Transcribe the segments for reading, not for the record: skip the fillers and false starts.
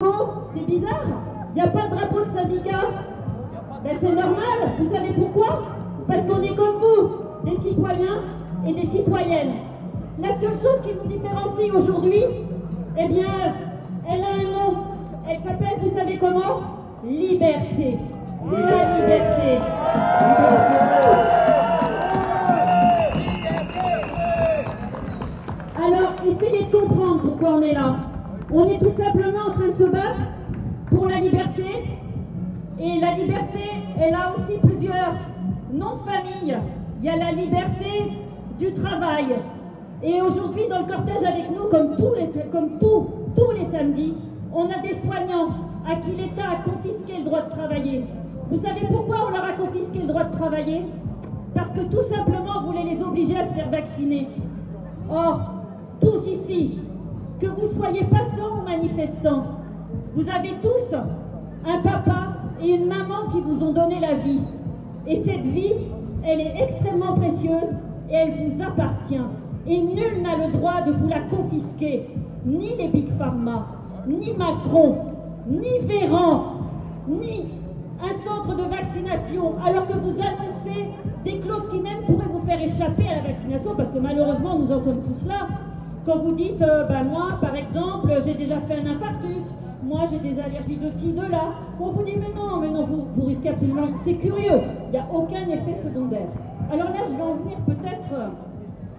C'est bizarre, il n'y a pas de drapeau de syndicat. Ben c'est normal, vous savez pourquoi? Parce qu'on est comme vous, des citoyens et des citoyennes. La seule chose qui nous différencie aujourd'hui, eh bien, elle a un nom. Elle s'appelle, vous savez comment? Liberté. La liberté. Alors, essayez de comprendre pourquoi on est là. On est tout simplement en train de se battre pour la liberté. Et la liberté, elle a aussi plusieurs noms de famille. Il y a la liberté du travail. Et aujourd'hui, dans le cortège avec nous, comme tous les samedis, on a des soignants à qui l'État a confisqué le droit de travailler. Vous savez pourquoi on leur a confisqué le droit de travailler? Parce que tout simplement, on voulait les obliger à se faire vacciner. Or, tous ici, que vous soyez passants ou manifestants, vous avez tous un papa et une maman qui vous ont donné la vie. Et cette vie, elle est extrêmement précieuse et elle vous appartient. Et nul n'a le droit de vous la confisquer. Ni les Big Pharma, ni Macron, ni Véran, ni un centre de vaccination, alors que vous annoncez des clauses qui même pourraient vous faire échapper à la vaccination, parce que malheureusement, nous en sommes tous là. Quand vous dites, moi, par exemple, j'ai déjà fait un infarctus, moi, j'ai des allergies de ci, de là, on vous dit, mais non, vous risquez absolument, c'est curieux, il n'y a aucun effet secondaire. Alors là, je vais en venir peut-être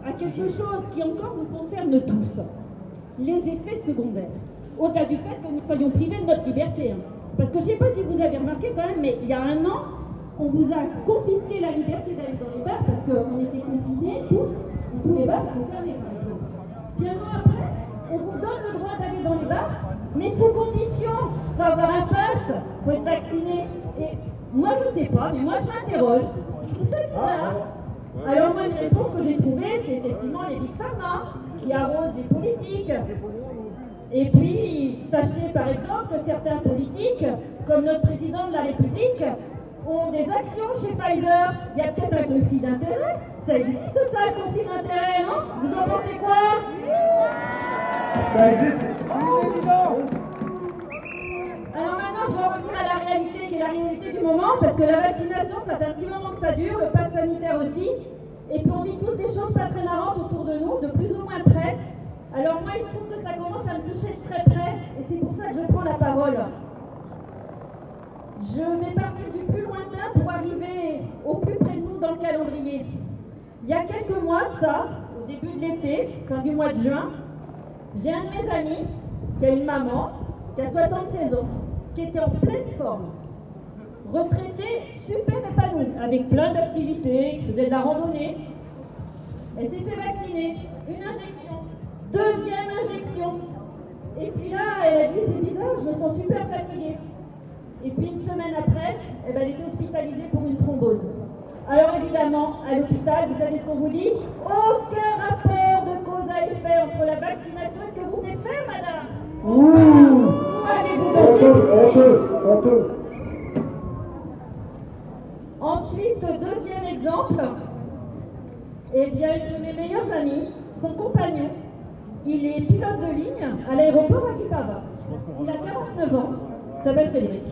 à quelque chose qui encore nous concerne tous, les effets secondaires. Au-delà du fait que nous soyons privés de notre liberté. Parce que je ne sais pas si vous avez remarqué quand même, mais il y a un an, on vous a confisqué la liberté d'aller dans les bars parce qu'on était confinés tous les bars étaient fermés par exemple. Puis un an après, on vous donne le droit d'aller dans les bars, mais sous condition. Il faut avoir un pass, il faut être vacciné. Et moi je ne sais pas, mais moi je m'interroge. Je trouve ça bizarre. Alors moi, une réponse que j'ai trouvée, c'est effectivement les Big Pharma qui arrosent les politiques. Et puis, sachez par exemple que certains politiques, comme notre président de la République, ont des actions chez Pfizer. Il y a peut-être un conflit d'intérêt. Ça existe ça, un conflit d'intérêt, non? Vous en pensez quoi? Ça existe, c'est évident. Alors maintenant, je vais revenir à la réalité, qui est la réalité du moment, parce que la vaccination, ça fait un petit moment que ça dure, le pass sanitaire aussi. Et puis on vit tous des choses pas très marrantes autour de nous, de plus ou moins près. Alors moi, il se trouve que ça commence à me toucher de très près, et c'est pour ça que je prends la parole. Je vais partir du plus lointain pour arriver au plus près de nous dans le calendrier. Il y a quelques mois de ça, au début de l'été, fin du mois de juin, j'ai un de mes amis qui a une maman qui a 76 ans, qui était en pleine forme, retraitée, super épanouie, avec plein d'activités, qui faisait de la randonnée. Elle s'est fait vacciner, une injection. Deuxième injection. Et puis là, elle a dit, c'est bizarre, je me sens super fatiguée. Et puis une semaine après, elle était hospitalisée pour une thrombose. Alors évidemment, à l'hôpital, vous savez ce qu'on vous dit? Aucun rapport de cause à effet entre la vaccination et ce que vous venez de faire, madame. Où avez-vous donc Honteux. Ensuite, deuxième exemple, eh bien, une de mes meilleures amies, son compagnon, il est pilote de ligne à l'aéroport à Kipava. Il a 49 ans, il s'appelle Frédéric.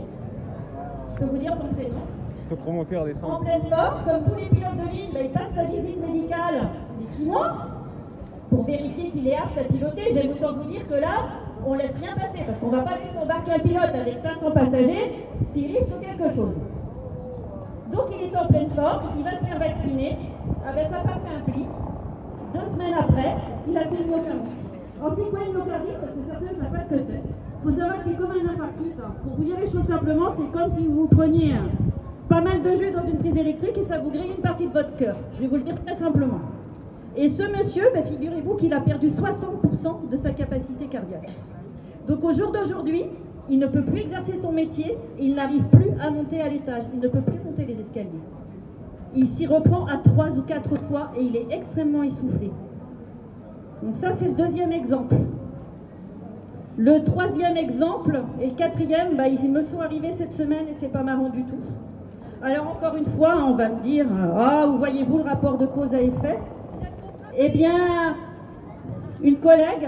Je peux vous dire son prénom. Je peux remonter à descendre. En pleine forme, comme tous les pilotes de ligne, il passe sa visite médicale les 6 mois pour vérifier qu'il est apte à piloter. J'aime autant vous dire que là, on ne laisse rien passer parce qu'on ne va pas laisser embarquer un pilote avec 500 passagers s'il risque quelque chose. Donc il est en pleine forme, il va se faire vacciner. Ah ben ça n'a pas fait un pli. 2 semaines après, il a fait une myocardite. Alors c'est quoi une myocardite? Parce que certains ne savent pas ce que c'est. Il faut savoir que c'est comme un infarctus. Pour vous dire les choses simplement, c'est comme si vous preniez pas mal de jus dans une prise électrique et ça vous grille une partie de votre cœur. Je vais vous le dire très simplement. Et ce monsieur, figurez-vous qu'il a perdu 60% de sa capacité cardiaque. Donc au jour d'aujourd'hui, il ne peut plus exercer son métier et il n'arrive plus à monter à l'étage. Il ne peut plus monter les escaliers. Il s'y reprend à 3 ou 4 fois et il est extrêmement essoufflé. Donc ça, c'est le deuxième exemple. Le troisième exemple et le quatrième, ils me sont arrivés cette semaine et c'est pas marrant du tout. Alors encore une fois, on va me dire, où voyez-vous le rapport de cause à effet? Eh bien, une collègue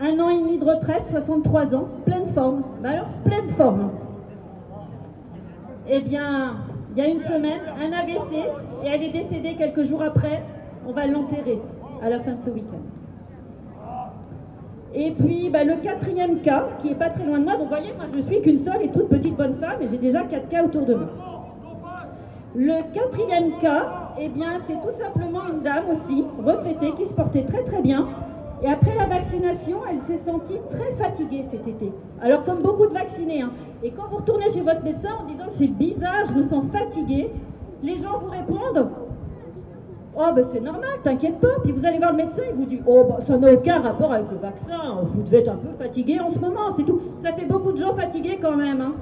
1 an et demi de retraite, 63 ans, pleine forme. Ben alors, pleine forme. Eh bien, il y a une semaine, un AVC, et elle est décédée quelques jours après. On va l'enterrer à la fin de ce week-end. Et puis, le 4e cas, qui est pas très loin de moi. Donc, vous voyez, moi, je suis qu'une seule et toute petite bonne femme, et j'ai déjà 4 cas autour de moi. Le 4e cas, eh bien, c'est tout simplement une dame aussi, retraitée, qui se portait très très bien. Et après la vaccination, elle s'est sentie très fatiguée cet été. Alors, comme beaucoup de vaccinés, hein. Et quand vous retournez chez votre médecin en disant « c'est bizarre, je me sens fatiguée », les gens vous répondent « oh, c'est normal, t'inquiète pas ». Puis vous allez voir le médecin, il vous dit « oh, ça n'a aucun rapport avec le vaccin, vous devez être un peu fatigué en ce moment, c'est tout ». Ça fait beaucoup de gens fatigués quand même, hein.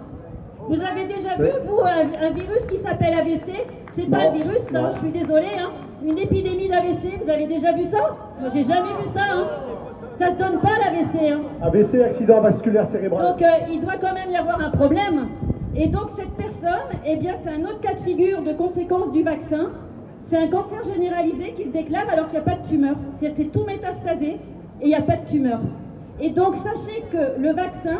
Vous avez déjà vu, vous, un virus qui s'appelle AVC? C'est pas un virus, hein, je suis désolée, hein. Une épidémie d'AVC, vous avez déjà vu ça? Moi, j'ai jamais vu ça, hein. Ça ne donne pas l'AVC, hein. AVC, accident vasculaire cérébral. Donc, il doit quand même y avoir un problème. Et donc, cette personne, eh bien, c'est un autre cas de figure de conséquence du vaccin. C'est un cancer généralisé qui se déclare alors qu'il n'y a pas de tumeur. C'est-à-dire que c'est tout métastasé et il n'y a pas de tumeur. Et donc, sachez que le vaccin,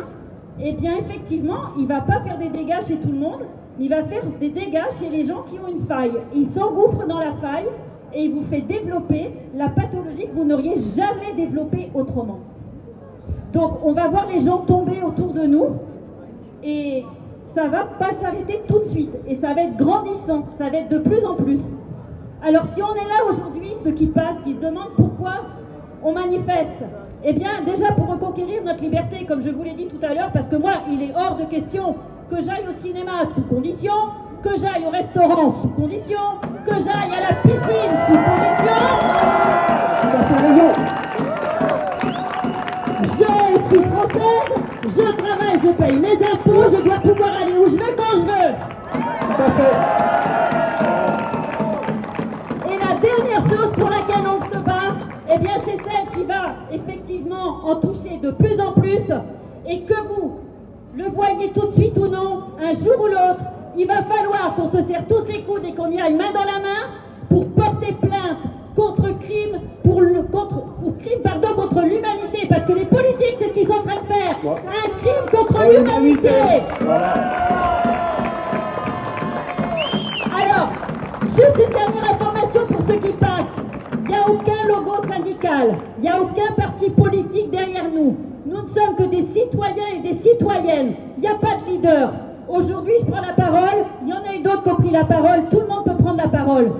eh bien, effectivement, il ne va pas faire des dégâts chez tout le monde, mais il va faire des dégâts chez les gens qui ont une faille. Il s'engouffre dans la faille et il vous fait développer la pathologie que vous n'auriez jamais développée autrement. Donc, on va voir les gens tomber autour de nous et ça ne va pas s'arrêter tout de suite. Et ça va être grandissant, ça va être de plus en plus. Alors, si on est là aujourd'hui, ceux qui passent, qui se demandent pourquoi on manifeste, eh bien, déjà pour reconquérir notre liberté, comme je vous l'ai dit tout à l'heure, parce que moi, il est hors de question que j'aille au cinéma sous condition, que j'aille au restaurant sous condition, que j'aille à la piscine sous condition. Je suis française, je travaille, je paye mes impôts, je dois pouvoir aller où je veux quand je veux. Tout à fait. Et la dernière chose pour laquelle on se bat, eh bien, c'est celle qui va effectivement en toucher de plus en plus, et que vous le voyez tout de suite ou non, un jour ou l'autre, il va falloir qu'on se serre tous les coudes et qu'on y aille main dans la main pour porter plainte contre crime, contre l'humanité, parce que les politiques, c'est ce qu'ils sont en train de faire, un crime contre l'humanité. Alors, juste une dernière information pour ceux qui passent. Il n'y a aucun logo syndical, il n'y a aucun parti politique derrière nous. Nous ne sommes que des citoyens et des citoyennes. Il n'y a pas de leader. Aujourd'hui, je prends la parole. Il y en a eu d'autres qui ont pris la parole. Tout le monde peut prendre la parole.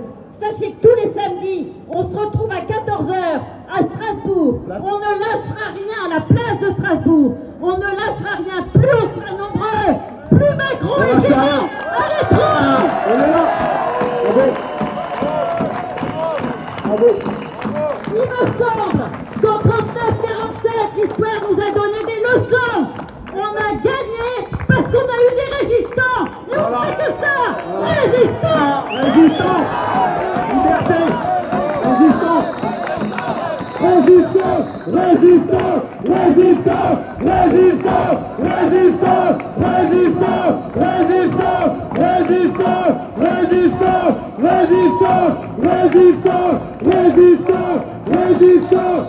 Sachez que tous les samedis, on se retrouve à 14 h à Strasbourg. On ne lâchera rien à la place de Strasbourg. On ne lâchera rien. Plus on sera nombreux, plus Macron est géant. Arrêtons. On est là. Il me semble qu'en 39-47, l'histoire nous a donné des leçons. On a gagné parce qu'on a eu des résistants. Et on fait que ça. Résistants. Résistance. Liberté. Résistance. Résistance. Résistance. Résistance. Résistance. Résistance. Résistance. Résistance. Résistance. Résistance. Résistance. Résistance. Résistance. Résistance. Résistance.